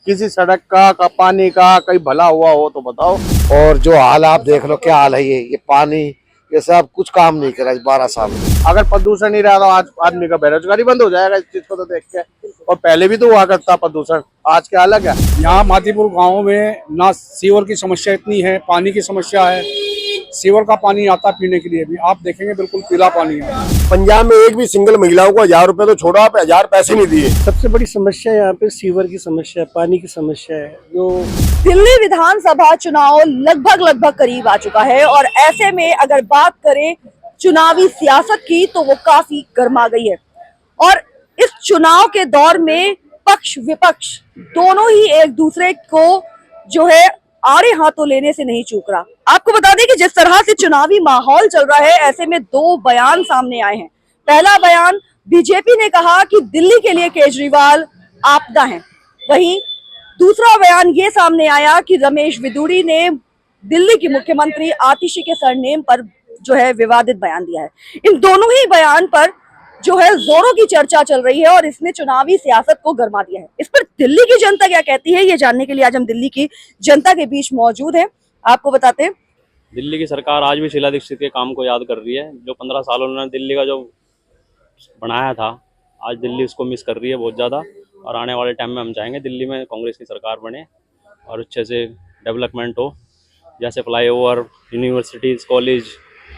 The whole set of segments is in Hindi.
किसी सड़क का पानी का कहीं भला हुआ हो तो बताओ। और जो हाल आप देख लो क्या हाल है, ये पानी, ये सब कुछ काम नहीं करा इस 12 साल में। अगर प्रदूषण नहीं रहा तो आज आदमी का बेरोजगारी बंद हो जाएगा इस चीज को तो देख के। और पहले भी तो हुआ करता प्रदूषण, आज क्या अलग है। यहाँ मातीपुर गांव में ना सीवर की समस्या इतनी है, पानी की समस्या है। सीवर का पानी आता पीने के लिए भी, आप देखेंगे बिल्कुल पीला पानी है। पंजाब में एक भी सिंगल महिलाओं को 1000 रुपए तो छोड़ो, आप 1000 पैसे नहीं दिए। सबसे बड़ी समस्या यहाँ पे सीवर की समस्या है, पानी की समस्या है। जो दिल्ली विधानसभा चुनाव लगभग करीब आ चुका है और ऐसे में अगर बात करें चुनावी सियासत की तो वो काफी गर्मा गई है। और इस चुनाव के दौर में पक्ष विपक्ष दोनों ही एक दूसरे को जो है आड़े हाथों लेने से नहीं चूक रहा। आपको बता दें कि जिस तरह से चुनावी माहौल चल रहा है, ऐसे में दो बयान सामने आए हैं। पहला बयान बीजेपी ने कहा कि दिल्ली के लिए केजरीवाल आपदा है। वहीं दूसरा बयान ये सामने आया कि रमेश विदुड़ी ने दिल्ली की मुख्यमंत्री आतिशी के सरनेम पर जो है विवादित बयान दिया है। इन दोनों ही बयान पर जो है जोरों की चर्चा चल रही है और इसने चुनावी सियासत को गरमा दिया है। इस पर दिल्ली की जनता क्या कहती है, ये जानने के लिए आज हम दिल्ली की जनता के बीच मौजूद हैं। आपको बताते हैं, दिल्ली की सरकार आज भी शीला दीक्षित के काम को याद कर रही है। जो 15 साल उन्होंने दिल्ली का जो बनाया था, आज दिल्ली उसको मिस कर रही है बहुत ज़्यादा। और आने वाले टाइम में हम चाहेंगे दिल्ली में कांग्रेस की सरकार बने और अच्छे से डेवलपमेंट हो। जैसे फ्लाईओवर, यूनिवर्सिटीज़, कॉलेज,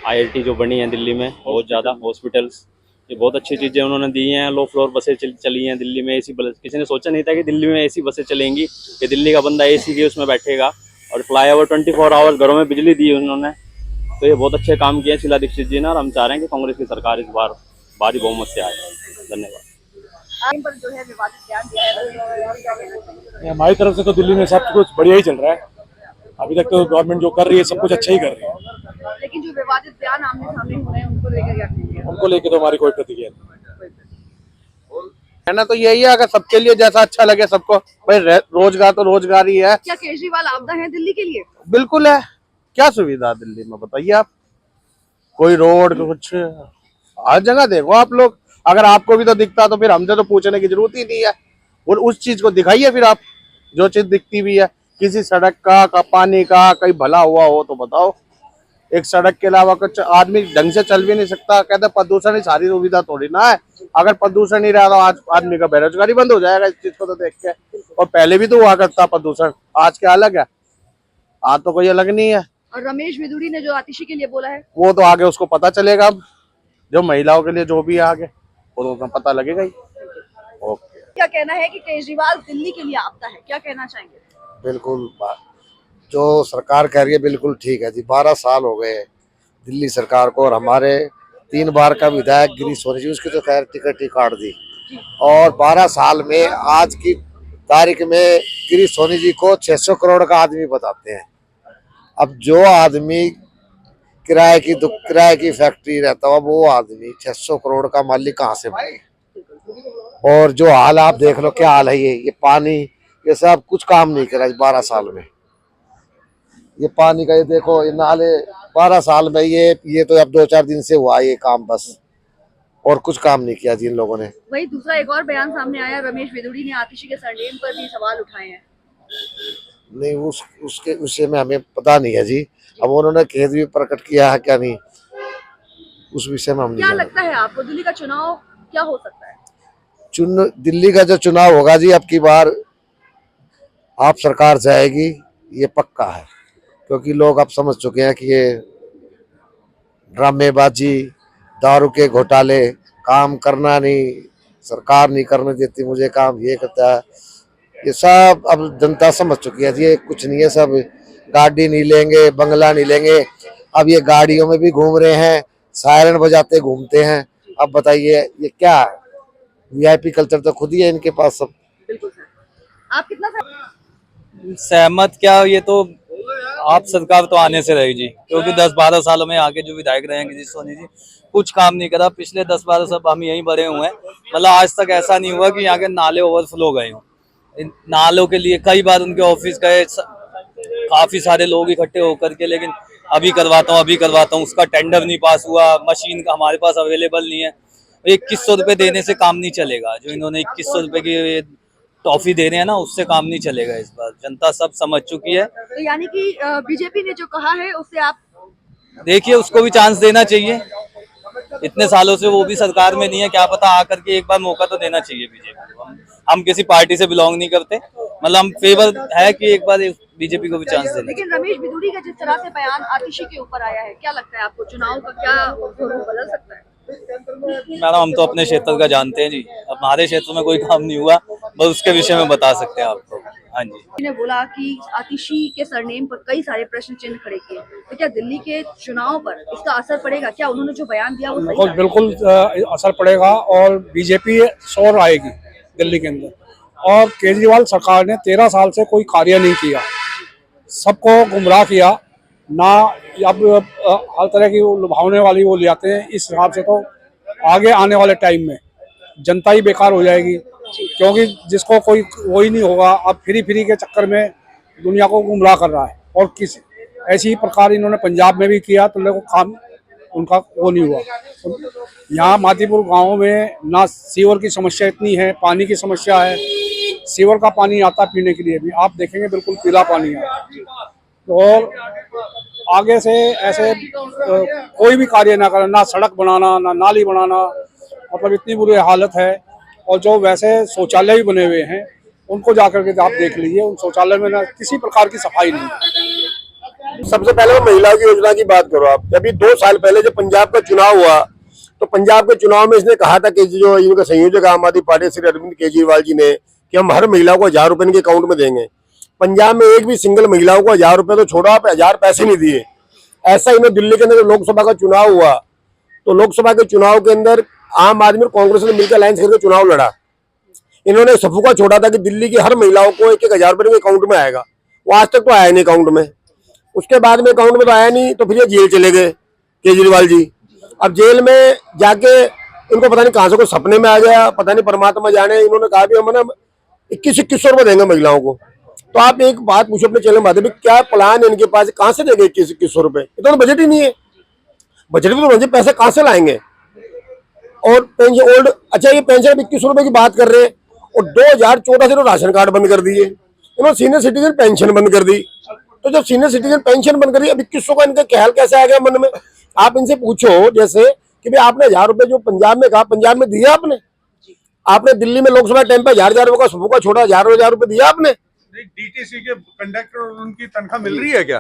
IIT जो बनी है दिल्ली में, बहुत ज़्यादा हॉस्पिटल्स, ये बहुत अच्छी चीज़ें उन्होंने दी हैं। लो फ्लोर बसें चली हैं दिल्ली में। AC बस, किसी ने सोचा नहीं था कि दिल्ली में AC बसें चलेंगी, कि दिल्ली का बंदा AC की उसमें बैठेगा। और फ्लाईओवर 24 आवर्स, घरों में बिजली दी उन्होंने। तो ये बहुत अच्छे काम किए शीला दीक्षित जी ने और हम चाह रहे हैं कि कांग्रेस की सरकार इस बार भारी बहुमत से आए। धन्यवाद। पर जो है विवादित बयान दिया है, हमारी तरफ से तो दिल्ली में सब कुछ बढ़िया ही चल रहा है। अभी तक तो गवर्नमेंट जो कर रही है सब कुछ अच्छा ही कर रही है। लेकिन जो विवादित बयान आमने सामने हो रहे हैं उनको लेकर क्या कहेंगे? उनको लेके तो हमारी कोई प्रतिक्रिया नहीं। कहना तो यही है, अगर सबके लिए जैसा अच्छा लगे सबको, भाई रोजगार तो रोजगार ही है। क्या केजरीवाल आपदा है दिल्ली के लिए? बिल्कुल है। क्या सुविधा दिल्ली में बताइए आप? कोई रोड कुछ हर जगह देखो आप लोग। अगर आपको भी तो दिखता तो फिर हमसे तो पूछने की जरूरत ही नहीं है। और उस चीज को दिखाइए फिर आप, जो चीज दिखती भी है। किसी सड़क का पानी का कहीं भला हुआ हो तो बताओ। एक सड़क के अलावा कुछ आदमी ढंग से चल भी नहीं सकता। कहते प्रदूषण ही सारी सुविधा थोड़ी ना है। अगर प्रदूषण नहीं रहा तो आज आदमी का बेरोजगारी बंद हो जाएगा इस चीज को तो देख के। और पहले भी तो हुआ करता प्रदूषण, आज क्या अलग है? आज तो कोई अलग नहीं है। और रमेश विदुड़ी ने जो आतिशी के लिए बोला है, वो तो आगे उसको पता चलेगा। अब जो महिलाओं के लिए जो भी है आगे वो तो पता लगेगा ही। ओके। क्या कहना है कि केजरीवाल दिल्ली के लिए आपदा है, क्या कहना चाहेंगे? बिल्कुल जो सरकार कह रही है बिल्कुल ठीक है जी। 12 साल हो गए दिल्ली सरकार को, और हमारे 3 बार का विधायक गिरीश सोनी जी, उसकी तो खैर टिकट ही काट दी। और 12 साल में आज की तारीख में गिरीश सोनी जी को 600 करोड़ का आदमी बताते हैं। अब जो आदमी किराए की फैक्ट्री रहता है, वो आदमी 600 करोड़ का मालिक कहाँ से बने? और जो हाल आप देख लो क्या हाल है, ये पानी, ये सब कुछ काम नहीं करा इस 12 साल में। ये पानी का ये देखो, ये नाले 12 साल में ये तो अब 2-4 दिन से हुआ ये काम बस, और कुछ काम नहीं किया जी इन लोगों ने। वही दूसरा एक और बयान सामने आया, रमेश विदुड़ी ने आतिशी के सरनेम पर भी सवाल उठाए हैं। नहीं, उसके विषय में हमें पता नहीं है जी। अब उन्होंने खेद भी प्रकट किया है क्या नहीं, उस विषय में हम नहीं क्या जानते। लगता है आपको दिल्ली का चुनाव क्या हो सकता है? दिल्ली का जो चुनाव होगा जी, अब की बार आप सरकार जाएगी, ये पक्का है। क्योंकि लोग अब समझ चुके हैं कि ये ड्रामेबाजी, दारू के घोटाले, काम करना नहीं, सरकार नहीं करने देती मुझे काम, ये करता है, ये सब अब जनता समझ चुकी है। ये कुछ नहीं है, सब गाड़ी नहीं लेंगे, बंगला नहीं लेंगे। अब ये गाड़ियों में भी घूम रहे हैं, सायरन बजाते घूमते हैं। अब बताइए ये क्या है? VIP कल्चर तो खुद ही है इनके पास सब। बिल्कुल सर। आप कितना सहमत क्या, ये तो आप सरकार तो आने से रहेगी, क्योंकि 10-12 सालों में आगे जो विधायक रहे हैं गिरीश सोनी जी, कुछ काम नहीं करा। पिछले 10-12 सब हम यहीं बड़े हुए हैं, मतलब आज तक ऐसा नहीं हुआ कि यहाँ के नाले ओवरफ्लो गए हों। इन नालों के लिए कई बार उनके ऑफिस गए, काफी सारे लोग इकट्ठे होकर के, लेकिन अभी करवाता हूँ, उसका टेंडर नहीं पास हुआ, मशीन का हमारे पास अवेलेबल नहीं है। 2100 रुपये देने से काम नहीं चलेगा। जो इन्होंने 2100 रुपये की टॉफी दे रहे हैं ना, उससे काम नहीं चलेगा इस बार। जनता सब समझ चुकी है। तो यानी कि बीजेपी ने जो कहा है उससे आप देखिए, उसको भी चांस देना चाहिए। इतने सालों से वो भी सरकार में नहीं है, क्या पता आकर के एक बार मौका तो देना चाहिए बीजेपी को। हम किसी पार्टी से बिलोंग नहीं करते, मतलब हम फेवर है कि एक बार बीजेपी को भी चांस देना। लेकिन रमेश बिधूड़ी का जिस तरह से बयान आतिशी के ऊपर आया है, क्या लगता है आपको चुनाव का क्या स्वरूप बदल सकता है? मैडम, हम तो अपने क्षेत्र का जानते हैं जी, अब हमारे क्षेत्र में कोई काम नहीं हुआ, बस उसके विषय में बता सकते हैं आपको। हाँ जी। ने बोला कि आतिशी के सरनेम पर कई सारे प्रश्न चिन्ह खड़े किए, तो क्या दिल्ली के चुनाव पर इसका असर पड़ेगा? क्या उन्होंने जो बयान दिया वो सही था? बिल्कुल असर पड़ेगा और बीजेपी शोर आएगी दिल्ली के अंदर। और केजरीवाल सरकार ने 13 साल से कोई कार्य नहीं किया, सबको गुमराह किया ना। अब हर तरह की वो लुभावने वाली वो ले आते हैं। इस हिसाब से तो आगे आने वाले टाइम में जनता ही बेकार हो जाएगी, क्योंकि जिसको कोई वो ही नहीं होगा। अब फ्री के चक्कर में दुनिया को गुमराह कर रहा है। और किसी ऐसी प्रकार इन्होंने पंजाब में भी किया, तो लोगों को काम उनका वो नहीं हुआ। तो यहाँ मातीपुर गांव में ना सीवर की समस्या इतनी है, पानी की समस्या है। सीवर का पानी आता पीने के लिए भी, आप देखेंगे बिल्कुल पीला पानी है। और आगे से ऐसे कोई भी कार्य ना करें, ना सड़क बनाना, ना नाली बनाना, मतलब इतनी बुरी हालत है। और जो वैसे शौचालय भी बने हुए हैं, उनको जाकर के आप देख लीजिए, उन शौचालय में ना किसी प्रकार की सफाई नहीं है। सबसे पहले मैं महिला की योजना की बात करो आप। अभी 2 साल पहले जब पंजाब का चुनाव हुआ, तो पंजाब के चुनाव में इसने कहा था कि जो इनका संयोजक आम आदमी पार्टी श्री अरविंद केजरीवाल जी ने, कि हम हर महिला को 1000 रुपए इनके अकाउंट में देंगे। पंजाब में एक भी सिंगल महिलाओं को 1000 रुपए तो छोड़ो, आप 1000 पैसे नहीं दिए। ऐसा इन्हें दिल्ली के अंदर लोकसभा का चुनाव हुआ, तो लोकसभा के चुनाव के अंदर आम आदमी और कांग्रेस ने मिलकर अलायंस करके चुनाव लड़ा। इन्होंने सफुका छोड़ा था कि दिल्ली की हर महिलाओं को 1000 रुपए अकाउंट में आएगा। वो आज तक तो आया नहीं अकाउंट में। उसके बाद में अकाउंट में तो आया नहीं, तो फिर ये जेल चले गए केजरीवाल जी। अब जेल में जाके इनको पता नहीं कहां से कोई सपने में आ गया, पता नहीं परमात्मा जाने। इन्होंने कहा भी हम ना 2100 रुपए देंगे महिलाओं को। तो आप एक बात पूछो अपने चैनल में, क्या प्लान है इनके पास, कहां से देंगे 2100 रुपए? इतना तो बजट ही नहीं है। बजट में तो पैसे कहां से लाएंगे? और पेंशन ओल्ड, अच्छा ये पेंशन 2100 रुपए की बात कर रहे हैं, और 2014 से तो राशन कार्ड बंद कर दिए इन्होंने, सीनियर सिटीजन पेंशन बंद कर दी। तो जब सीनियर सिटीजन पेंशन बंद करी, अब 2100 का इनका ख्याल कैसे आ गया मन में? आप इनसे पूछो जैसे कि भाई आपने 1000 रुपए जो पंजाब में कहा, पंजाब में दिया आपने दिल्ली में लोकसभा टाइम पे 1000 रुपए का सबका छोड़ा, 1000 रुपए दिया आपने? डीटीसी के कंडक्टर उनकी तनख्वाह मिल रही है क्या?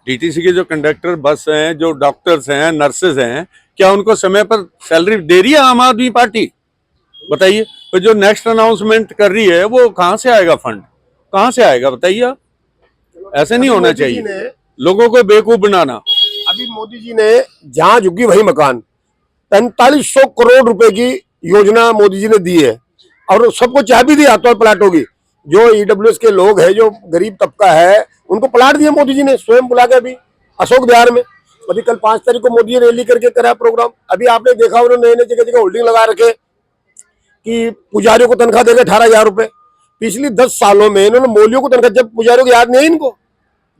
डीटीसी के जो कंडक्टर, बस हैं, जो डॉक्टर्स हैं, नर्सेज हैं, क्या उनको समय पर सैलरी दे रही है आम आदमी पार्टी? बताइए। तो जो नेक्स्ट अनाउंसमेंट कर रही है वो कहाँ से आएगा? फंड कहाँ से आएगा बताइए आप? ऐसे नहीं होना चाहिए लोगों को बेवकूफ बनाना। अभी मोदी जी ने जहां झुकी वही मकान, 4500 करोड़ रुपए की योजना मोदी जी ने दी है, और सबको चाबी दी हाथों प्लाटों की। जो ईडब्ल्यूएस के लोग हैं, जो गरीब तबका है, उनको प्लाट दिए मोदी जी ने स्वयं बुला के। अभी अशोक विहार में अभी कल 5 तारीख को मोदी रैली करके करा प्रोग्राम। अभी आपने देखा उन्होंने नए जगह जगह होल्डिंग लगा रखे कि पुजारियों को तनख्वाह देगा 18,000 रुपए। पिछली 10 सालों में इन्होंने मौलियों को तनख्वाह, जब पुजारियों को याद नहीं है इनको,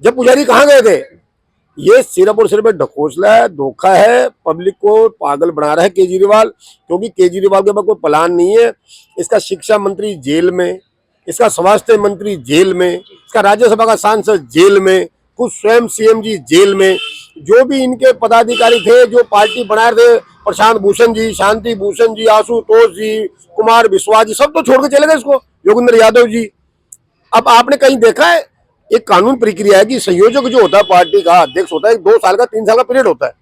जब पुजारी कहाँ गए थे? ये सिर्फ और सिर्फ ढकोसला है, धोखा है, पब्लिक को पागल बना रहा है केजरीवाल। क्योंकि केजरीवाल के पास कोई प्लान नहीं है। इसका शिक्षा मंत्री जेल में, इसका स्वास्थ्य मंत्री जेल में, इसका राज्यसभा का सांसद जेल में, खुद स्वयं सीएम जी जेल में। जो भी इनके पदाधिकारी थे, जो पार्टी बना रहे थे, प्रशांत भूषण जी, शांति भूषण जी, आशुतोष जी, कुमार विश्वास जी, सब तो छोड़ के चले गए इसको, योगेंद्र यादव जी। अब आपने कहीं देखा है? एक कानून प्रक्रिया है कि संयोजक जो होता है पार्टी का अध्यक्ष होता है, 2 साल का 3 साल का पीरियड होता है,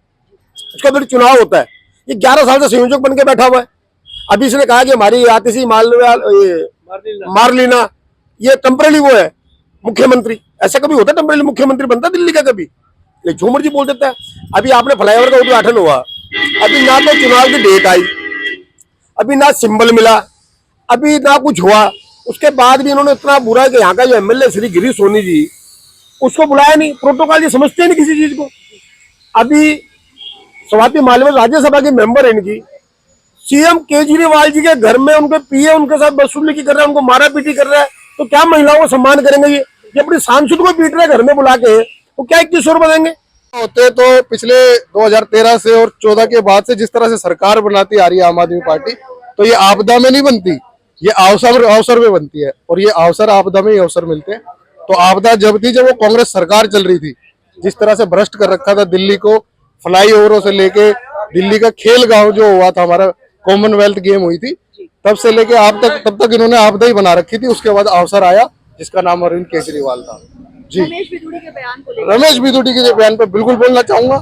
उसका फिर चुनाव होता है। ये 11 साल से संयोजक बन के बैठा हुआ है। अभी इसने कहा कि हमारी आतिशी मारलीना ये टेम्पररी वो है मुख्यमंत्री। ऐसा कभी होता है टेम्पररी मुख्यमंत्री बनता दिल्ली का? कभी झूमर जी बोल देता है। अभी आपने फ्लाईओवर का उद्घाटन हुआ, अभी ना तो चुनाव की डेट आई, अभी ना सिंबल मिला, अभी ना कुछ हुआ। उसके बाद भी इन्होंने इतना बुरा कि यहाँ का जो एमएलए श्री गिरीश सोनी जी, उसको बुलाया नहीं। प्रोटोकॉल ये समझते नहीं किसी चीज को। अभी स्वाति मालिवाल राज्यसभा के मेंबर है इनकी, सीएम केजरीवाल जी के घर में उनके पीए उनके साथ बदसलूकी कर रहा है, उनको मारा पीटी कर रहा है। तो क्या महिलाओं को सम्मान करेंगे? ये अपनी सांसद को पीट रहे घर में बुला के, वो क्या 2100 रुपए देंगे? होते तो पिछले 2013 से और 14 के बाद से जिस तरह से सरकार बनाती आ रही है आम आदमी पार्टी, तो ये आपदा में नहीं बनती, ये अवसर अवसर में बनती है, और ये अवसर आपदा में ही अवसर मिलते हैं। तो आपदा जब थी, जब वो कांग्रेस सरकार चल रही थी, जिस तरह से भ्रष्ट कर रखा था दिल्ली को, फ्लाईओवरों से लेके दिल्ली का खेल गांव जो हुआ था, हमारा कॉमनवेल्थ गेम हुई थी, तब से लेके आप तक, तब तक इन्होंने आपदा ही बना रखी थी। उसके बाद अवसर आया जिसका नाम अरविंद केजरीवाल था जी। रमेश बिधूड़ी के बयान को लेकर रमेश बिधूड़ी के बयान पे बिल्कुल बोलना चाहूंगा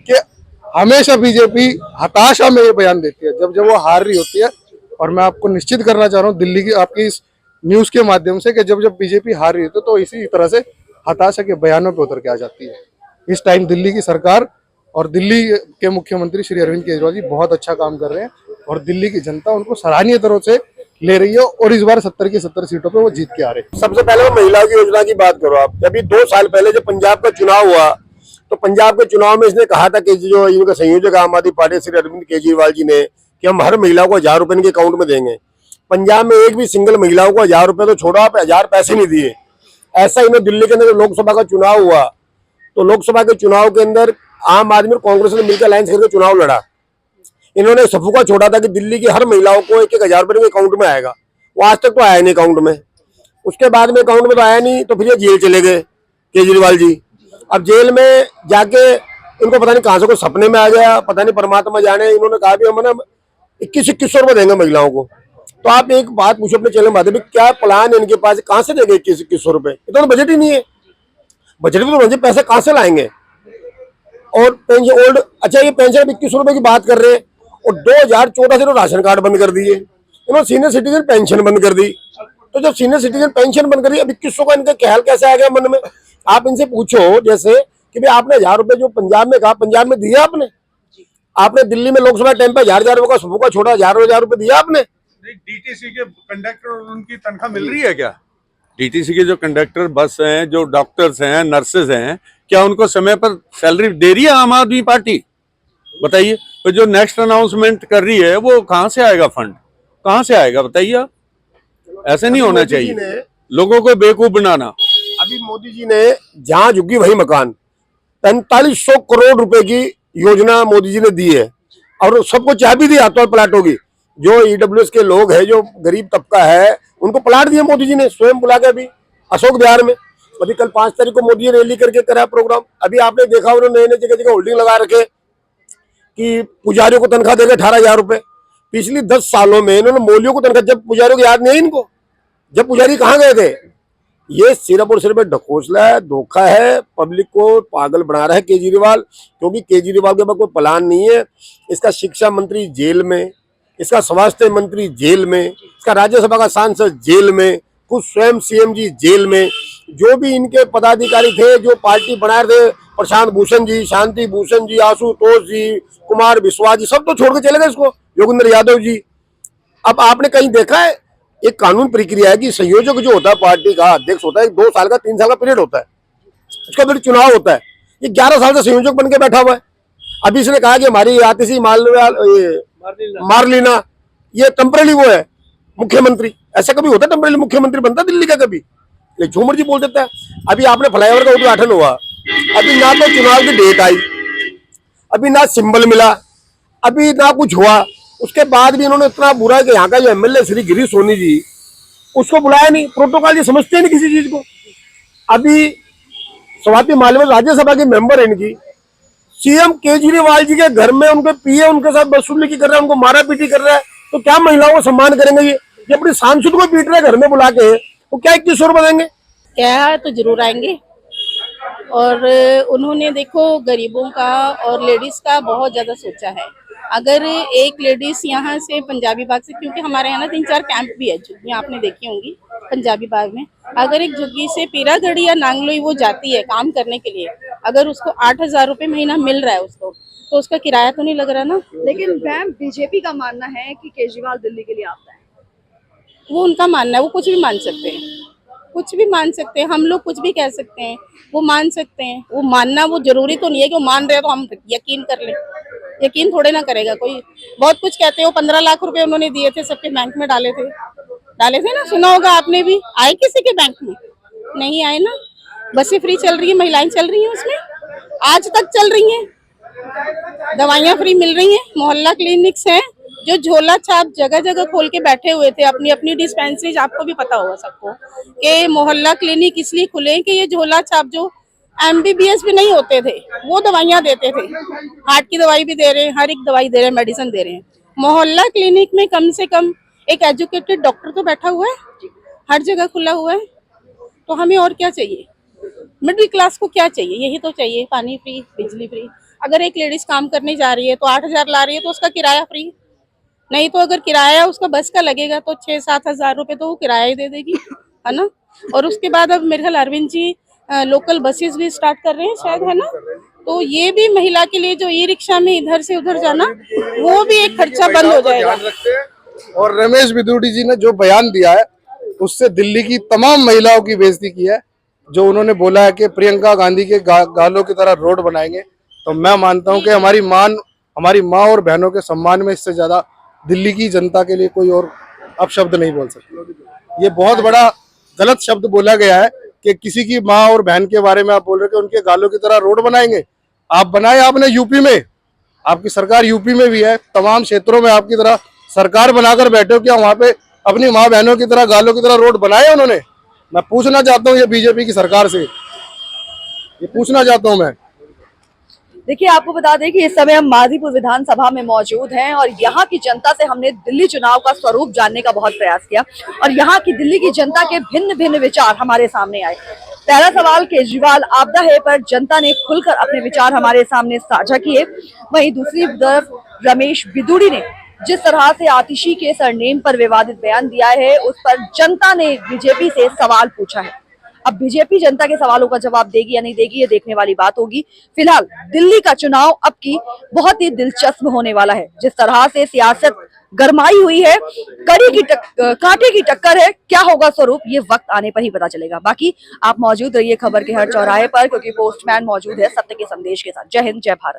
कि हमेशा बीजेपी हताशा में ये बयान देती है जब जब वो हार रही होती है। और मैं आपको निश्चित करना चाह रहा हूँ दिल्ली की आपकी इस न्यूज के माध्यम से कि जब जब बीजेपी हार रही होती है तो इसी तरह से हताशा के बयानों पे उतर के आ जाती है। इस टाइम दिल्ली की सरकार और दिल्ली के मुख्यमंत्री श्री अरविंद केजरीवाल जी बहुत अच्छा काम कर रहे हैं, और दिल्ली की जनता उनको सराहनीय तरह से ले रही है, और इस बार 70 की 70 सीटों पे वो जीत के आ रहे हैं। सबसे पहले महिलाओं की योजना की बात करो आप। अभी 2 साल पहले जब पंजाब का चुनाव हुआ, तो पंजाब के चुनाव में इसने कहा था कि जो इनका संयोजक आम आदमी पार्टी श्री अरविंद केजरीवाल जी ने, कि हम हर महिला को 1000 रुपए इनके अकाउंट में देंगे। पंजाब में एक भी सिंगल महिलाओं को 1000 रुपए तो छोड़ो, आप 1000 पैसे नहीं दिए। ऐसा इन्हें दिल्ली के अंदर लोकसभा का चुनाव हुआ, तो लोकसभा के चुनाव के अंदर आम आदमी और कांग्रेस ने मिलकर अलायंस करके चुनाव लड़ा। इन्होंने सफुका छोड़ा था कि दिल्ली की हर महिलाओं को 1000 रुपए के अकाउंट में आएगा। वो आज तक तो आया नहीं अकाउंट में। उसके बाद में अकाउंट में तो आया नहीं, तो फिर ये जेल चले गए केजरीवाल जी। अब जेल में जाके इनको पता नहीं कहां से कोई सपने में आ गया, पता नहीं परमात्मा जाने, इन्होंने कहा भी हम ना 2100 रुपए देंगे महिलाओं को। तो आप एक बात पूछो अपने चैनल माध्यम, क्या प्लान है इनके पास, कहां से देंगे 2100 रुपए? इतना तो बजट ही नहीं है। बजट में तो पैसे कहां से लाएंगे? और पेंशन ओल्ड, अच्छा ये पेंशन 2100 रुपए की बात कर रहे हैं, और 2014 से तो राशन कार्ड बंद कर दिए इन्होंने, सीनियर सिटीजन पेंशन बंद कर दी। तो जब सीनियर सिटीजन पेंशन बंद कर दी, अब 2100 का इनका ख्याल कैसे आ गया मन में? आप इनसे पूछो जैसे कि भाई आपने 1000 रुपए जो पंजाब में कहा, पंजाब में दिया आपने दिल्ली में लोकसभा टाइम पे 1000 रुपए का सबूका छोड़ा, 1000 रुपए दिया आपने? डीटीसी के कंडक्टर और उनकी तनख्वाह मिल रही है क्या? डीटीसी के जो कंडक्टर, बस हैं, जो डॉक्टर्स हैं, नर्सेज हैं, क्या उनको समय पर सैलरी दे रही है आम आदमी पार्टी? बताइए। तो जो नेक्स्ट अनाउंसमेंट कर रही है वो कहां से आएगा फंड, कहां से आएगा बताइए आप? ऐसे नहीं होना चाहिए लोगों को बेवकूफ बनाना। अभी मोदी जी ने जहां झुकी वही मकान, 4500 करोड़ रुपए की योजना मोदी जी ने दी है, और सबको चाबी दी हाथों प्लाटों की। जो ईडब्ल्यूएस के लोग हैं, जो गरीब तबका है, उनको प्लाट दिए मोदी जी ने स्वयं बुला के। अभी अशोक विहार में अभी कल 5 तारीख को मोदी रैली करके करा प्रोग्राम। अभी आपने देखा उन्होंने नए जगह जगह होल्डिंग लगा रखे कि पुजारियों को तनख्वाह देगा 18,000 रुपए। पिछली 10 सालों में इन्होंने मौलियों को तनख्वाह, जब पुजारियों को याद नहीं है इनको, जब पुजारी कहाँ गए थे? ये सिर्फ और सिर्फ ढकोसला है, धोखा है, पब्लिक को पागल बना रहा है केजरीवाल। क्योंकि केजरीवाल के पास कोई प्लान नहीं है। इसका शिक्षा मंत्री जेल में, इसका स्वास्थ्य मंत्री जेल में, इसका राज्यसभा का सांसद जेल में, खुद स्वयं सीएम जी जेल में। जो भी इनके पदाधिकारी थे, जो पार्टी बनाए थे, प्रशांत भूषण जी, शांति भूषण जी, आशुतोष जी, कुमार विश्वास जी, सब तो छोड़ के चले गए इसको, योगेंद्र यादव जी। अब आपने कहीं देखा है? एक कानून प्रक्रिया है कि संयोजक जो होता है पार्टी का, अध्यक्ष होता है, 2 साल का 3 साल का पीरियड होता है, उसका फिर चुनाव होता है। ये 11 साल से संयोजक बन के बैठा हुआ है। अभी इसने कहा कि हमारी आतिशी मारलीना ये टेम्परेरी वो है मुख्यमंत्री। ऐसा कभी होता है टेम्परेरी मुख्यमंत्री बनता दिल्ली का? कभी झूमर जी बोल देता है। अभी आपने फ्लाईओवर का उद्घाटन हुआ, अभी ना तो चुनाव की डेट आई, अभी ना सिंबल मिला, अभी ना कुछ हुआ। उसके बाद भी इन्होंने इतना बुरा कि यहाँ का जो एमएलए श्री गिरीश सोनी जी, उसको बुलाया नहीं। प्रोटोकॉल ये समझते नहीं किसी चीज को। अभी स्वाति मालिवाल राज्यसभा की मेंबर है इनकी, सीएम केजरीवाल जी के घर में उनके पीए उनके साथ बदसलूकी कर रहा है, उनको मारा पीटी कर रहा है। तो क्या महिलाओं को सम्मान करेंगे? ये अपनी सांसद को पीट रहे घर में बुला के, तो क्या 2100 रुपए देंगे? क्या तो जरूर आएंगे। और उन्होंने देखो गरीबों का और लेडीज का बहुत ज्यादा सोचा है। अगर एक लेडीज यहाँ से पंजाबी बाग से, क्योंकि हमारे यहाँ ना 3-4 कैंप भी है, झुग्गियाँ आपने देखी होंगी पंजाबी बाग में, अगर एक झुग्गी से पीरागढ़ी या नांगलोई वो जाती है काम करने के लिए, अगर उसको 8,000 रुपये महीना मिल रहा है उसको, तो उसका किराया तो नहीं लग रहा ना। लेकिन मैम बीजेपी का मानना है कि केजरीवाल दिल्ली के लिए आता है। वो उनका मानना है, वो कुछ भी मान सकते हैं, कुछ भी मान सकते हैं। हम लोग कुछ भी कह सकते हैं, वो मान सकते हैं। वो मानना वो जरूरी तो नहीं है कि वो मान रहे हैं तो हम यकीन कर लें। यकीन थोड़े ना करेगा कोई। बहुत कुछ कहते हो, 15 लाख रुपए उन्होंने दिए थे, सबके बैंक में डाले थे ना, सुना होगा आपने भी। आए किसी के बैंक में? नहीं आए ना। बसें फ्री चल रही है, महिलाएं चल रही हैं उसमें, आज तक चल रही हैं। दवाइयाँ फ्री मिल रही हैं, मोहल्ला क्लिनिक्स हैं जो झोला छाप जगह जगह खोल के बैठे हुए थे, अपनी अपनी डिस्पेंसरीज, आपको भी पता होगा सबको कि मोहल्ला क्लिनिक इसलिए खुले कि ये झोला छाप जो MBBS भी नहीं होते थे वो दवाइयाँ देते थे, हार्ट की दवाई भी दे रहे हैं, हर एक दवाई दे रहे हैं, मेडिसिन दे रहे हैं। मोहल्ला क्लिनिक में कम से कम एक एजुकेटेड डॉक्टर तो बैठा हुआ है, हर जगह खुला हुआ है। तो हमें और क्या चाहिए? मिडिल क्लास को क्या चाहिए? यही तो चाहिए, पानी फ्री, बिजली फ्री। अगर एक लेडीज काम करने जा रही है तो 8,000 ला रही है तो उसका किराया फ्री, नहीं तो अगर किराया उसका बस का लगेगा तो 6-7 हजार रुपए तो वो किराया ही दे देगी, है ना। और उसके बाद अब मेरे ख्याल अरविंद जी लोकल बसेस भी स्टार्ट कर रहे हैं शायद, है ना। तो ये भी महिला के लिए जो ई-रिक्शा में इधर से उधर जाना, वो भी एक खर्चा बंद हो जाएगा। और रमेश बिदूड़ी जी ने जो बयान दिया है उससे दिल्ली की तमाम महिलाओं की बेइज्जती की है। जो उन्होंने बोला है कि प्रियंका गांधी के गालों की तरह रोड बनाएंगे, तो मैं मानता हूं कि हमारी माँ और बहनों के सम्मान में इससे ज्यादा दिल्ली की जनता के लिए कोई और अपशब्द नहीं बोल सकते। ये बहुत बड़ा गलत शब्द बोला गया है कि किसी की माँ और बहन के बारे में आप बोल रहे हो कि उनके गालों की तरह रोड बनाएंगे। आप बनाए, आपने यूपी में, आपकी सरकार यूपी में भी है, तमाम क्षेत्रों में आपकी तरह सरकार बनाकर बैठे हो, क्या वहां पे अपनी माँ बहनों की तरह गालों की तरह रोड बनाए उन्होंने? मैं पूछना चाहता हूँ ये बीजेपी की सरकार से, ये पूछना चाहता हूँ मैं। देखिए, आपको बता दें कि इस समय हम माधीपुर विधानसभा में मौजूद हैं और यहाँ की जनता से हमने दिल्ली चुनाव का स्वरूप जानने का बहुत प्रयास किया और यहाँ की दिल्ली की जनता के भिन्न भिन्न विचार हमारे सामने आए। पहला सवाल, केजरीवाल आपदा है पर जनता ने खुलकर अपने विचार हमारे सामने साझा किए। वहीं दूसरी तरफ रमेश बिदूड़ी ने जिस तरह से आतिशी के सरनेम पर विवादित बयान दिया है, उस पर जनता ने बीजेपी से सवाल पूछा है। अब बीजेपी जनता के सवालों का जवाब देगी या नहीं देगी, ये देखने वाली बात होगी। फिलहाल दिल्ली का चुनाव अब की बहुत ही दिलचस्प होने वाला है। जिस तरह से सियासत गरमाई हुई है, कांटे की टक्कर है, क्या होगा स्वरूप ये वक्त आने पर ही पता चलेगा। बाकी आप मौजूद रहिए खबर के हर चौराहे पर, क्योंकि पोस्टमैन मौजूद है सत्य के संदेश के साथ। जय हिंद, जय भारत।